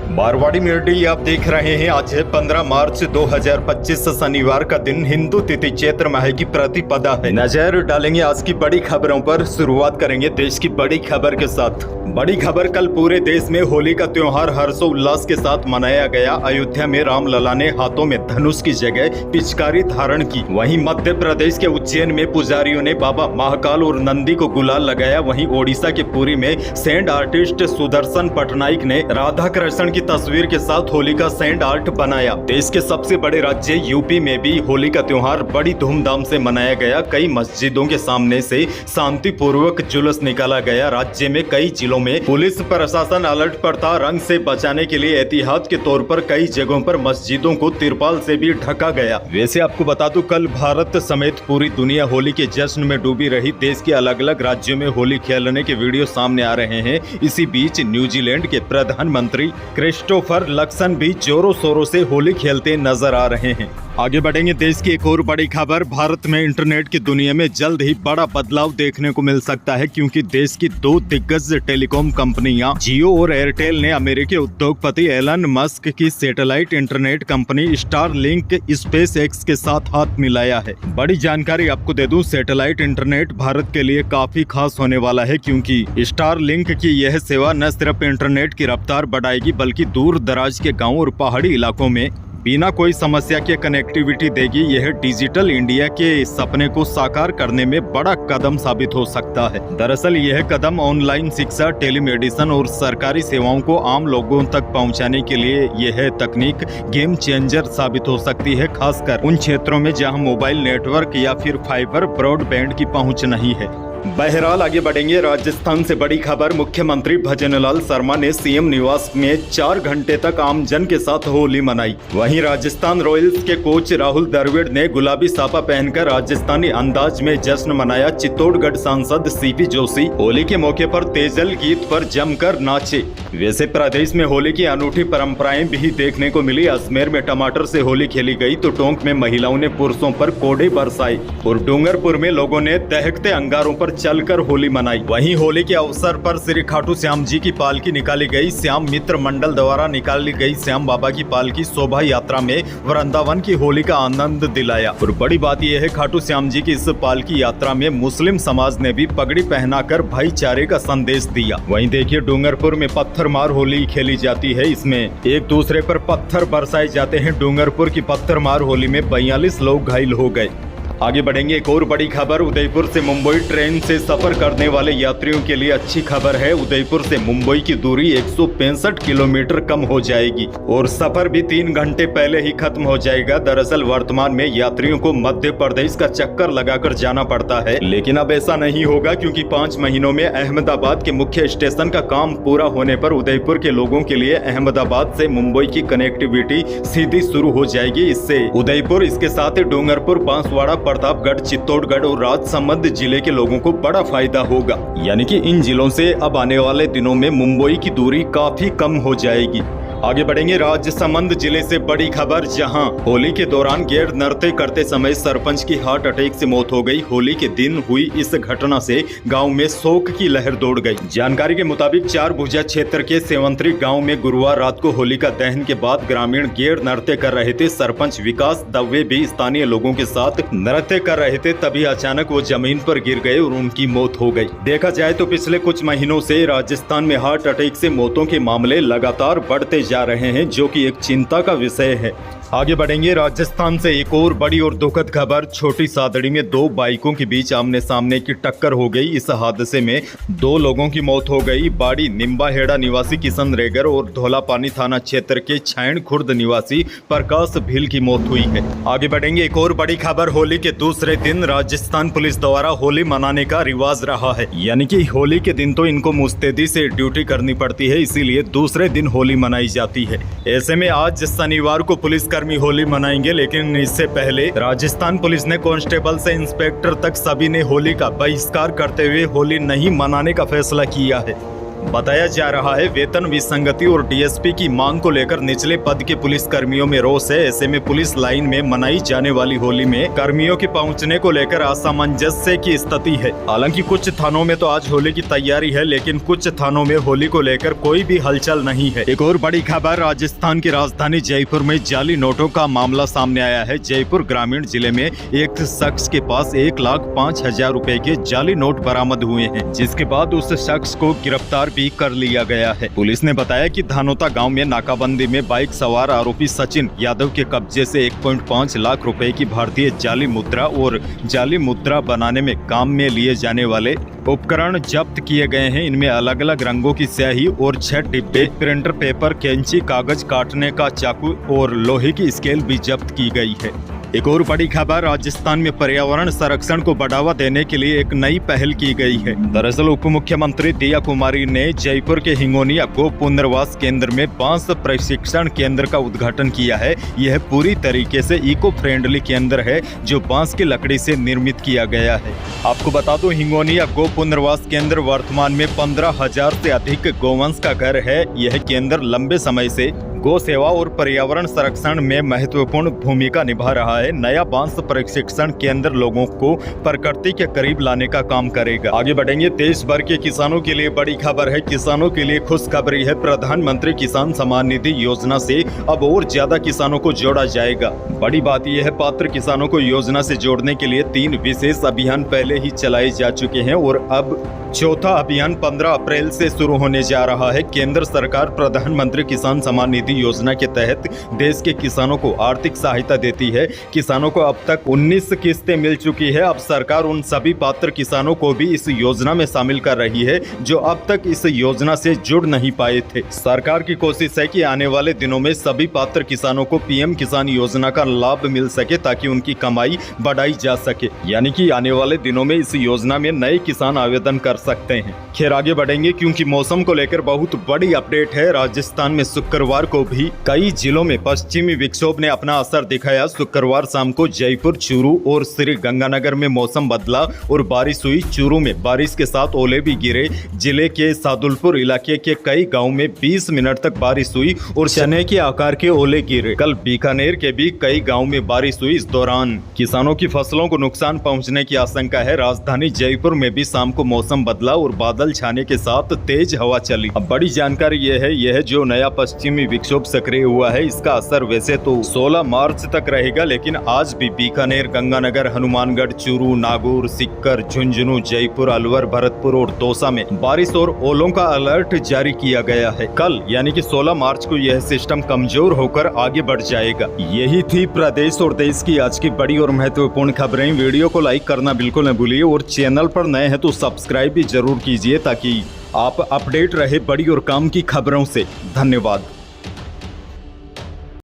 Marwari media आप देख रहे हैं। आज है 15 मार्च 2025 शनिवार का दिन। हिंदू तिथि चैत्र माह की प्रतिपदा है। नजर डालेंगे आज की बड़ी खबरों पर। शुरुआत करेंगे देश की बड़ी खबर के साथ। बड़ी खबर, कल पूरे देश में होली का त्योहार हर्षोल्लास के साथ मनाया गया। अयोध्या में रामलला ने हाथों में धनुष की जगह पिचकारी धारण की। वहीं मध्य प्रदेश के उज्जैन में पुजारियों ने बाबा महाकाल और नंदी को गुलाल लगाया। वहीं ओडिशा के पुरी में सैंड आर्टिस्ट सुदर्शन पटनायक ने राधा कृष्ण की तस्वीर के साथ होली का सैंड आर्ट बनाया। देश के सबसे बड़े राज्य यूपी में भी होली का त्योहार बड़ी धूमधाम से मनाया गया। कई मस्जिदों के सामने से शांतिपूर्वक जुलूस निकाला गया। राज्य में कई जिलों में पुलिस प्रशासन अलर्ट पर था। रंग से बचाने के लिए एहतियात के तौर पर कई जगहों पर मस्जिदों को तिरपाल से भी ढका गया। वैसे आपको बता दूं, कल भारत समेत पूरी दुनिया होली के जश्न में डूबी रही। देश के अलग अलग राज्यों में होली खेलने के वीडियो सामने आ रहे हैं। इसी बीच न्यूजीलैंड के प्रधानमंत्री क्रिस्टोफर लक्सन भी जोरों शोरों से होली खेलते नजर आ रहे हैं। आगे बढ़ेंगे, देश की एक और बड़ी खबर। भारत में इंटरनेट की दुनिया में जल्द ही बड़ा बदलाव देखने को मिल सकता है, क्योंकि देश की दो दिग्गज टेलीकॉम कंपनियां जियो और एयरटेल ने अमेरिकी उद्योगपति एलन मस्क की satellite internet company Starlink SpaceX के साथ हाथ मिलाया है। बड़ी जानकारी आपको दे दूं, सैटेलाइट इंटरनेट भारत के लिए काफी खास होने वाला है, क्योंकि स्टारलिंक की यह सेवा न सिर्फ इंटरनेट की रफ्तार बढ़ाएगी, बल्कि दूर दराज के गाँव और पहाड़ी इलाकों में बिना कोई समस्या के कनेक्टिविटी देगी। यह डिजिटल इंडिया के सपने को साकार करने में बड़ा कदम साबित हो सकता है। दरअसल यह कदम ऑनलाइन शिक्षा, टेलीमेडिसिन और सरकारी सेवाओं को आम लोगों तक पहुंचाने के लिए यह तकनीक गेम चेंजर साबित हो सकती है, खासकर उन क्षेत्रों में जहां मोबाइल नेटवर्क या फिर फाइबर ब्रॉडबैंड की पहुंच नहीं है। बहरहाल आगे बढ़ेंगे, राजस्थान से बड़ी खबर। मुख्यमंत्री भजनलाल शर्मा ने सीएम निवास में 4 घंटे तक आमजन के साथ होली मनाई। वहीं राजस्थान रॉयल्स के कोच राहुल द्रविड़ ने गुलाबी साफा पहनकर राजस्थानी अंदाज में जश्न मनाया। चित्तौड़गढ़ सांसद सीपी जोशी होली के मौके पर तेजल गीत पर जमकर नाचे। वैसे प्रदेश में होली की अनूठी परंपराएं भी देखने को मिली। अजमेर में टमाटर से होली खेली गई तो टोंक में महिलाओं ने पुरुषों पर कोड़े बरसाए और डूंगरपुर में लोगों ने दहकते अंगारों पर चलकर होली मनाई। वहीं होली के अवसर पर श्री खाटू श्याम जी की पालकी निकाली गई। श्याम मित्र मंडल द्वारा निकाली गई श्याम बाबा की पालकी शोभा यात्रा में वृंदावन की होली का आनंद दिलाया। और बड़ी बात यह है, खाटू श्याम जी की इस पालकी यात्रा में मुस्लिम समाज ने भी पगड़ी पहनाकर भाईचारे का संदेश दिया। वहीं देखिए, डूंगरपुर में पत्थर मार होली खेली जाती है। इसमें एक दूसरे पर पत्थर बरसाए जाते हैं। डूंगरपुर की पत्थर मार होली में 42 लोग घायल हो गए। आगे बढ़ेंगे, एक और बड़ी खबर। उदयपुर से मुंबई ट्रेन से सफर करने वाले यात्रियों के लिए अच्छी खबर है। उदयपुर से मुंबई की दूरी 165 किलोमीटर कम हो जाएगी और सफर भी 3 घंटे पहले ही खत्म हो जाएगा। दरअसल वर्तमान में यात्रियों को मध्य प्रदेश का चक्कर लगाकर जाना पड़ता है, लेकिन अब ऐसा नहीं होगा, क्योंकि 5 महीनों में अहमदाबाद के मुख्य स्टेशन का काम पूरा होने पर उदयपुर के लोगों के लिए अहमदाबाद से मुंबई की कनेक्टिविटी सीधी शुरू हो जाएगी। इससे उदयपुर, इसके साथ ही डूंगरपुर, बांसवाड़ा, प्रतापगढ़, चित्तौड़गढ़ और राजसमंद जिले के लोगों को बड़ा फायदा होगा। यानी कि इन जिलों से अब आने वाले दिनों में मुंबई की दूरी काफी कम हो जाएगी। आगे बढ़ेंगे, राजसमंद जिले से बड़ी खबर, जहां होली के दौरान गैर नृत्य करते समय सरपंच की हार्ट अटैक से मौत हो गई। होली के दिन हुई इस घटना से गांव में शोक की लहर दौड़ गई। जानकारी के मुताबिक 4 भुजा क्षेत्र के सेवंतरी गांव में गुरुवार रात को होलिका दहन के बाद ग्रामीण गैर नृत्य कर रहे थे। सरपंच विकास दवे भी स्थानीय लोगों के साथ नृत्य कर रहे थे, तभी अचानक वो जमीन पर गिर गए और उनकी मौत हो गई। देखा जाए तो पिछले कुछ महीनों से राजस्थान में हार्ट अटैक से मौतों के मामले लगातार बढ़ते जा रहे हैं, जो कि एक चिंता का विषय है। आगे बढ़ेंगे, राजस्थान से एक और बड़ी और दुखद खबर। छोटी सादड़ी में 2 बाइकों के बीच आमने सामने की टक्कर हो गई। इस हादसे में 2 लोगों की मौत हो गई। बाड़ी निम्बाहेड़ा निवासी किशन रेगर और धौलापानी थाना क्षेत्र के छायण खुर्द निवासी प्रकाश भील की मौत हुई है। आगे बढ़ेंगे, एक और बड़ी खबर। होली के दूसरे दिन राजस्थान पुलिस द्वारा होली मनाने का रिवाज रहा है। यानी कि होली के दिन तो इनको मुस्तैदी से ड्यूटी करनी पड़ती है, इसीलिए दूसरे दिन होली मनाई जाती है। ऐसे में आज शनिवार को पुलिस कर्मी होली मनाएंगे, लेकिन इससे पहले राजस्थान पुलिस ने कांस्टेबल से इंस्पेक्टर तक सभी ने होली का बहिष्कार करते हुए होली नहीं मनाने का फैसला किया है। बताया जा रहा है वेतन विसंगति और डीएसपी की मांग को लेकर निचले पद के पुलिस कर्मियों में रोष है। ऐसे में पुलिस लाइन में मनाई जाने वाली होली में कर्मियों के पहुंचने को लेकर असामंजस्य की स्थिति है। हालांकि कुछ थानों में तो आज होली की तैयारी है, लेकिन कुछ थानों में होली को लेकर कोई भी हलचल नहीं है। एक और बड़ी खबर, राजस्थान की राजधानी जयपुर में जाली नोटों का मामला सामने आया है। जयपुर ग्रामीण जिले में एक शख्स के पास 1,05,000 रुपए के जाली नोट बरामद हुए हैं, जिसके बाद उस शख्स को गिरफ्तार भी कर लिया गया है। पुलिस ने बताया कि धानोता गांव में नाकाबंदी में बाइक सवार आरोपी सचिन यादव के कब्जे से 1.5 लाख रुपए की भारतीय जाली मुद्रा और जाली मुद्रा बनाने में काम में लिए जाने वाले उपकरण जब्त किए गए हैं। इनमें अलग अलग रंगों की स्याही और 6 डिब्बे, प्रिंटर पेपर, कैंची, कागज काटने का चाकू और लोहे की स्केल भी जब्त की गई है। एक और बड़ी खबर, राजस्थान में पर्यावरण संरक्षण को बढ़ावा देने के लिए एक नई पहल की गई है। दरअसल उप मुख्यमंत्री दिया कुमारी ने जयपुर के हिंगोनिया गो पुनर्वास केंद्र में बांस प्रशिक्षण केंद्र का उद्घाटन किया है। यह पूरी तरीके से इको फ्रेंडली केंद्र है जो बांस की लकड़ी से निर्मित किया गया है। आपको बता दूं, हिंगोनिया गो पुनर्वास केंद्र वर्तमान में 15,000 से अधिक गोवंश का घर है। यह केंद्र लंबे समय से गो सेवा और पर्यावरण संरक्षण में महत्वपूर्ण भूमिका निभा रहा है। नया बांस प्रशिक्षण केंद्र लोगों को प्रकृति के करीब लाने का काम करेगा। आगे बढ़ेंगे, देश भर के किसानों के लिए बड़ी खबर है। किसानों के लिए खुशखबरी है। प्रधानमंत्री किसान सम्मान निधि योजना से अब और ज्यादा किसानों को जोड़ा जाएगा। बड़ी बात यह है, पात्र किसानों को योजना से जोड़ने के लिए 3 विशेष अभियान पहले ही चलाए जा चुके हैं और अब चौथा अभियान 15 अप्रैल से शुरू होने जा रहा है। केंद्र सरकार प्रधानमंत्री किसान सम्मान निधि योजना के तहत देश के किसानों को आर्थिक सहायता देती है। किसानों को अब तक 19 किस्तें मिल चुकी है। अब सरकार उन सभी पात्र किसानों को भी इस योजना में शामिल कर रही है जो अब तक इस योजना से जुड़ नहीं पाए थे। सरकार की कोशिश है कि आने वाले दिनों में सभी पात्र किसानों को पीएम किसान योजना का लाभ मिल सके ताकि उनकी कमाई बढ़ाई जा सके। यानी कि आने वाले दिनों में इस योजना में नए किसान आवेदन कर सकते हैं। खैर आगे बढ़ेंगे, क्योंकि मौसम को लेकर बहुत बड़ी अपडेट है। राजस्थान में शुक्रवार को भी कई जिलों में पश्चिमी विक्षोभ ने अपना असर दिखाया। शुक्रवार शाम को जयपुर, चूरू और श्री गंगानगर में मौसम बदला और बारिश हुई। चूरू में बारिश के साथ ओले भी गिरे। जिले के सादुलपुर इलाके के कई गाँव में 20 मिनट तक बारिश हुई और चने के आकार के ओले गिरे। कल बीकानेर के भी कई गाँव में बारिश हुई। इस दौरान किसानों की फसलों को नुकसान पहुँचने की आशंका है। राजधानी जयपुर में भी शाम को मौसम बदला और बादल छाने के साथ तेज हवा चली। अब बड़ी जानकारी यह जो नया पश्चिमी विक्षोभ सक्रिय हुआ है, इसका असर वैसे तो 16 मार्च तक रहेगा, लेकिन आज भी बीकानेर, गंगानगर, हनुमानगढ़, चूरू, नागौर, सीकर, झुंझुनू, जयपुर, अलवर, भरतपुर और दौसा में बारिश और ओलों का अलर्ट जारी किया गया है। कल यानी कि 16 मार्च को यह सिस्टम कमजोर होकर आगे बढ़ जाएगा। यही थी प्रदेश और देश की आज की बड़ी और महत्वपूर्ण खबरें। वीडियो को लाइक करना बिल्कुल न भूलिए और चैनल पर नए हैं तो सब्सक्राइब भी जरूर कीजिए ताकि आप अपडेट रहे बड़ी और काम की खबरों से। धन्यवाद।